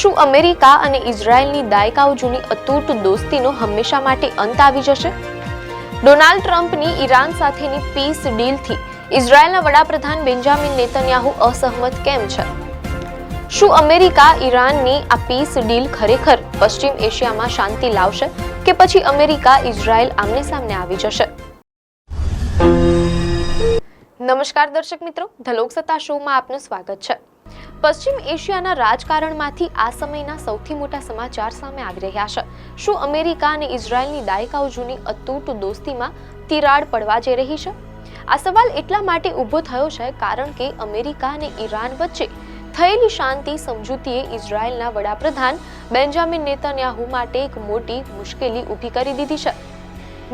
શું અમેરિકા અને ઇઝરાયલની દાયકાઓ જૂની અતૂટ દોસ્તીનો હંમેશા માટે અંત આવી જશે? ડોનાલ્ડ ટ્રમ્પની ઈરાન સાથેની પીસ ડીલથી ઇઝરાયલના વડાપ્રધાન બેન્જામિન નેતન્યાહુ અસહમત કેમ છે? શું અમેરિકા ઈરાનની આ પીસ ડીલ ખરેખર પશ્ચિમ એશિયામાં શાંતિ લાવશે કે પછી અમેરિકા ઇઝરાયલ આમને સામને આવી જશે? નમસ્કાર દર્શક મિત્રો, ધ લોકસત્તા શોમાં આપનું સ્વાગત છે. પશ્ચિમ એશિયાના રાજકારણમાંથી આ સમયના સૌથી મોટા સમાચાર સામે આવી રહ્યા છે. શું અમેરિકા અને ઇઝરાયલની દાયકાઓ જૂની અતૂટ દોસ્તીમાં તિરાડ પડવા જઈ રહી છે? આ સવાલ એટલા માટે ઊભો થયો છે કારણ કે અમેરિકા અને ઈરાન વચ્ચે થયેલી શાંતિ સમજૂતીએ ઇઝરાયલના વડાપ્રધાન બેન્જામિન નેતન્યાહુ માટે એક મોટી મુશ્કેલી ઊભી કરી દીધી છે.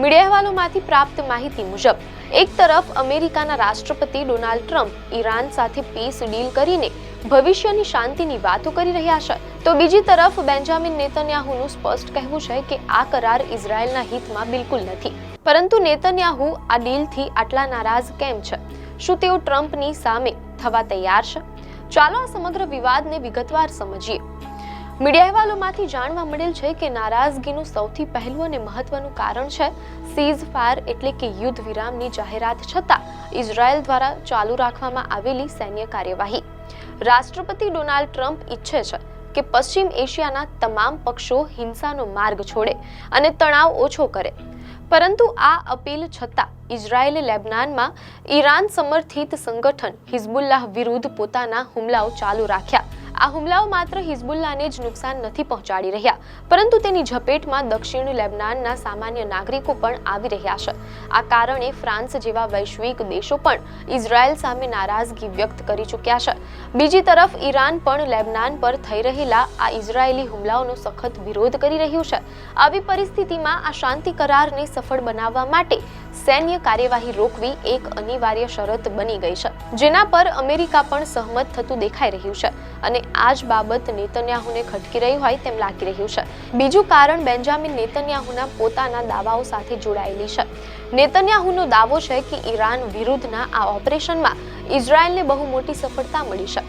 મીડિયા અહેવાલોમાંથી પ્રાપ્ત માહિતી મુજબ એક તરફ અમેરિકાના રાષ્ટ્રપતિ ડોનાલ્ડ ટ્રમ્પ ઈરાન સાથે પીસ ડીલ કરીને ભવિષ્યની શાંતિની વાતો કરી રહ્યા છે, તો બીજી તરફ બેન્જામિન નેતન્યાહુનું સ્પષ્ટ કહેવું છે કે આ કરાર ઇઝરાયલના હિતમાં બિલકુલ નથી. પરંતુ નેતન્યાહુ આ ડીલથી આટલા નારાજ કેમ છે? શું તેઓ ટ્રમ્પની સામે થવા તૈયાર છે? ચાલો આ સમગ્ર વિવાદને વિગતવાર સમજીએ. મીડિયા અહેવાલોમાંથી જાણવા મળેલ છે કે નારાજગીનું સૌથી પહેલું અને મહત્વનું કારણ છે સીઝ ફાયર એટલે કે યુદ્ધ વિરામની જાહેરાત છતાં ઇઝરાયલ દ્વારા ચાલુ રાખવામાં આવેલી સૈન્ય કાર્યવાહી. રાષ્ટ્રપતિ ડોનાલ્ડ ટ્રમ્પ ઈચ્છે છે કે પશ્ચિમ એશિયાના તમામ પક્ષો હિંસાનો માર્ગ છોડે અને તણાવ ઓછો કરે. પરંતુ આ અપીલ છતાં ઇઝરાયેલે લેબનાનમાં ઈરાન સમર્થિત સંગઠન હિઝબુલ્લાહ વિરુદ્ધ પોતાના હુમલાઓ ચાલુ રાખ્યા. આ હુમલાઓ માત્ર હિઝબુલ્લાહને જ નુકસાન નથી પહોંચાડી રહ્યા, પરંતુ તેની ઝપેટમાં દક્ષિણ લેબનાનના સામાન્ય નાગરિકો પણ આવી રહ્યા છે. આ કારણે ફ્રાન્સ જેવા વૈશ્વિક દેશો પણ ઇઝરાયલ સામે નારાજગી વ્યક્ત કરી ચૂક્યા છે. બીજી તરફ ઈરાન પણ લેબનાન પર થઈ રહેલા આ ઇઝરાયેલી હુમલાઓનો સખત વિરોધ કરી રહ્યું છે. આવી પરિસ્થિતિમાં આ શાંતિ કરારને સફળ બનાવવા માટે સૈન્ય કાર્યવાહી રોકવી એક અનિવાર્ય શરત બની ગઈ છે, જેના પર અમેરિકા પણ સહમત થતું દેખાઈ રહ્યું છે અને આ જ બાબત નેતન્યાહુને ખટકી રહી હોય તેમ લાગી રહ્યું છે. બીજું કારણ બેન્જામિન નેતન્યાહુના પોતાના દાવાઓ સાથે જોડાયેલી છે. નેતન્યાહુનો દાવો છે કે ઈરાન વિરુદ્ધના આ ઓપરેશનમાં ઇઝરાયલને બહુ મોટી સફળતા મળી છે.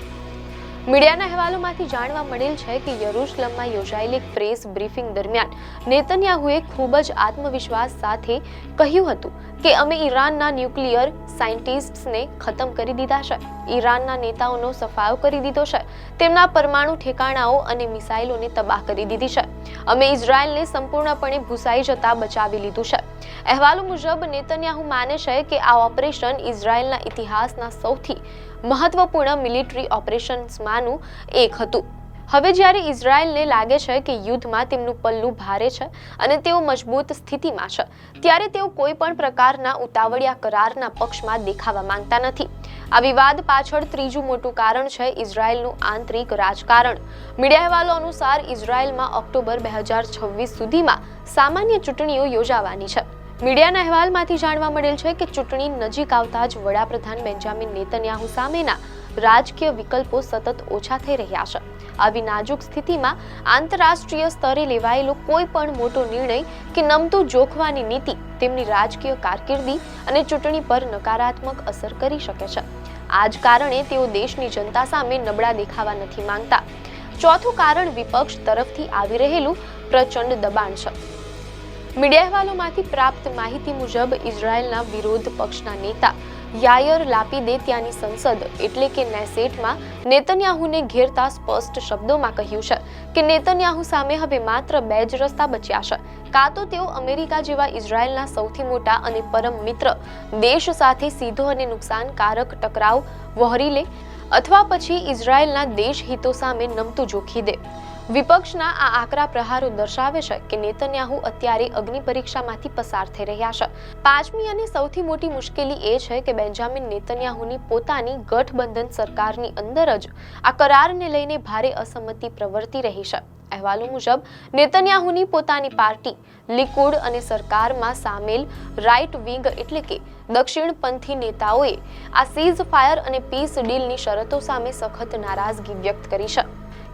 મીડિયાના અહેવાલોમાંથી જાણવા મળેલ છે કે યરુશલમમાં યોજાયેલી એક પ્રેસ બ્રીફિંગ દરમિયાન નેતન્યાહુએ ખૂબ જ આત્મવિશ્વાસ સાથે કહ્યું હતું કે અમે ઈરાનના ન્યુક્લિયર સાયન્ટિસ્ટ્સને ખતમ કરી દીધા છે, ઈરાનના નેતાઓનો સફાયો કરી દીધો છે, તેમના પરમાણુ ઠેકાણાઓ અને મિસાઇલોને તબાહ કરી દીધી છે. અમે ઇઝરાયલને સંપૂર્ણપણે ભૂસાઈ જતા બચાવી લીધું છે. અહેવાલો મુજબ નેતન્યાહુ માને છે કે આ ઓપરેશન ઇઝરાયલના ઇતિહાસના સૌથી મહત્વપૂર્ણ મિલિટરી ઓપરેશન્સમાંનું એક હતું. હવે જ્યારે ઇઝરાયલને લાગે છે કે યુદ્ધમાં તેમનું પલ્લું ભારે છે અને તેઓ મજબૂત સ્થિતિમાં છે, ત્યારે તેઓ કોઈ પણ પ્રકારના ઉતાવળિયા કરારના પક્ષમાં દેખાવા માંગતા નથી. આ વિવાદ પાછળ ત્રીજું મોટું કારણ છે ઇઝરાયલનું આંતરિક રાજકારણ. મીડિયા અહેવાલો અનુસાર ઇઝરાયલમાં ઓક્ટોબર 2026 સુધીમાં સામાન્ય ચૂંટણીઓ યોજાવાની છે. મીડિયાના અહેવાલમાંથી જાણવા મળેલ છે કે ચૂંટણી નજીક આવતા જ વડાપ્રધાન બેન્જામિન નેતન્યાહુ સામેના રાજકીય વિકલ્પો સતત ઓછા થઈ રહ્યા છે. આવી નાજુક સ્થિતિમાં આંતરરાષ્ટ્રીય સ્તરે લેવાયેલો કોઈ પણ મોટો નિર્ણય કે નમતું જોખવાની નીતિ તેમની રાજકીય કારકિર્દી અને ચૂંટણી પર નકારાત્મક અસર કરી શકે છે. આ જ કારણે તેઓ દેશની જનતા સામે નબળા દેખાવા નથી માંગતા. ચોથું કારણ વિપક્ષ તરફથી આવી રહેલું પ્રચંડ દબાણ છે. મીડિયા અહેવાલોમાંથી પ્રાપ્ત માહિતી મુજબ ઇઝરાયલના વિરોધ પક્ષના નેતા યાયર લાપીદે ત્યાંની સંસદ એટલે કે નેસેટમાં નેતન્યાહુને ઘેરતા સ્પષ્ટ શબ્દોમાં કહ્યું છે કે નેતન્યાહુ સામે હવે માત્ર બે જ રસ્તા બચ્યા છે. કાં તો તેઓ અમેરિકા જેવા ઇઝરાયલના સૌથી મોટા અને પરમ મિત્ર દેશ સાથે સીધો અને નુકસાનકારક ટકરાવ વહોરી લે અથવા પછી ઇઝરાયલના દેશ હિતો સામે નમતું જોખી દે. વિપક્ષના આ આકરા પ્રહારો દર્શાવે છે કે નેતન્યાહુ અત્યારે અગ્નિ પરીક્ષામાંથી પસાર થઈ રહ્યા છે. પાંચમી અને સૌથી મોટી મુશ્કેલી એ છે કે બેન્જામિન નેતન્યાહુની પોતાની ગઠબંધન સરકારની અંદર જ આ કરારને લઈને ભારે અસંમતિ પ્રવર્તી રહી છે. અહેવાલો મુજબ નેતન્યાહુની પોતાની પાર્ટી લિકુડ અને સરકારમાં સામેલ રાઇટ વિંગ એટલે કે દક્ષિણપંથી નેતાઓએ આ સીઝ ફાયર અને પીસ ડીલની શરતો સામે સખત નારાજગી વ્યક્ત કરી છે.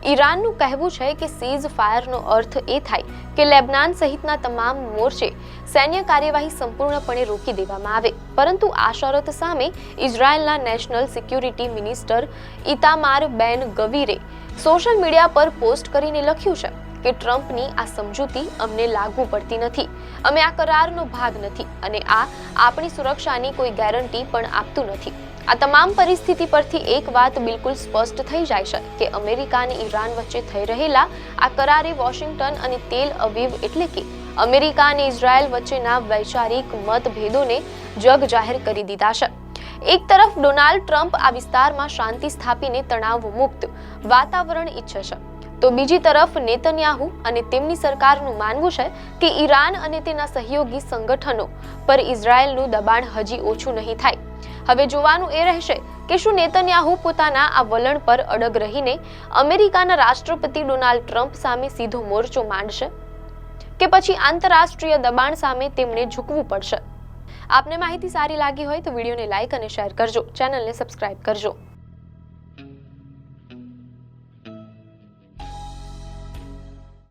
ઈરાનનું કહેવું છે કે સીઝ ફાયરનો અર્થ એ થાય કે લેબનાન સહિતના તમામ મોરચે સૈન્ય કાર્યવાહી સંપૂર્ણપણે રોકી દેવામાં આવે, પરંતુ આ શરત સામે ઇઝરાયેલના નેશનલ સિક્યુરિટી મિનિસ્ટર ઇતામાર બેન ગવીરે સોશિયલ મીડિયા પર પોસ્ટ કરીને લખ્યું છે કે ટ્રમ્પની આ સમજૂતી અમને લાગુ પડતી નથી, અમે આ કરારનો ભાગ નથી અને આ આપણી સુરક્ષાની કોઈ ગેરંટી પણ આપતું નથી. આ તમામ પરિસ્થિતિ પરથી એક વાત બિલકુલ સ્પષ્ટ થઈ જાય છે કે અમેરિકા અને ઈરાન વચ્ચે થઈ રહેલા આ કરારે વોશિંગ્ટન અને તેલ અવીવ એટલે કે અમેરિકા અને ઇઝરાયલ વચ્ચેના વૈચારિક મતભેદોને જગ જાહેર કરી દીધા છે. એક તરફ ડોનાલ્ડ ટ્રમ્પ આ વિસ્તારમાં શાંતિ સ્થાપીને તણાવ મુક્ત વાતાવરણ ઈચ્છે છે, તો બીજી તરફ નેતન્યાહુ અને તેમની સરકારનું માનવું છે કે ઈરાન અને તેના સહયોગી સંગઠનો પર ઇઝરાયેલનું દબાણ હજી ઓછું નહીં થાય. હવે જોવાનું એ રહેશે કે શું નેતન્યાહુ પોતાના આ વલણ પર અડગ રહીને અમેરિકાના રાષ્ટ્રપતિ ડોનાલ્ડ ટ્રમ્પ સામે સીધો મોરચો માંડશે કે પછી આંતરરાષ્ટ્રીય દબાણ સામે તેમને ઝૂકવું પડશે. આપને માહિતી સારી લાગી હોય તો વિડીયોને લાઈક અને શેર કરજો, ચેનલને સબસ્ક્રાઇબ કરજો.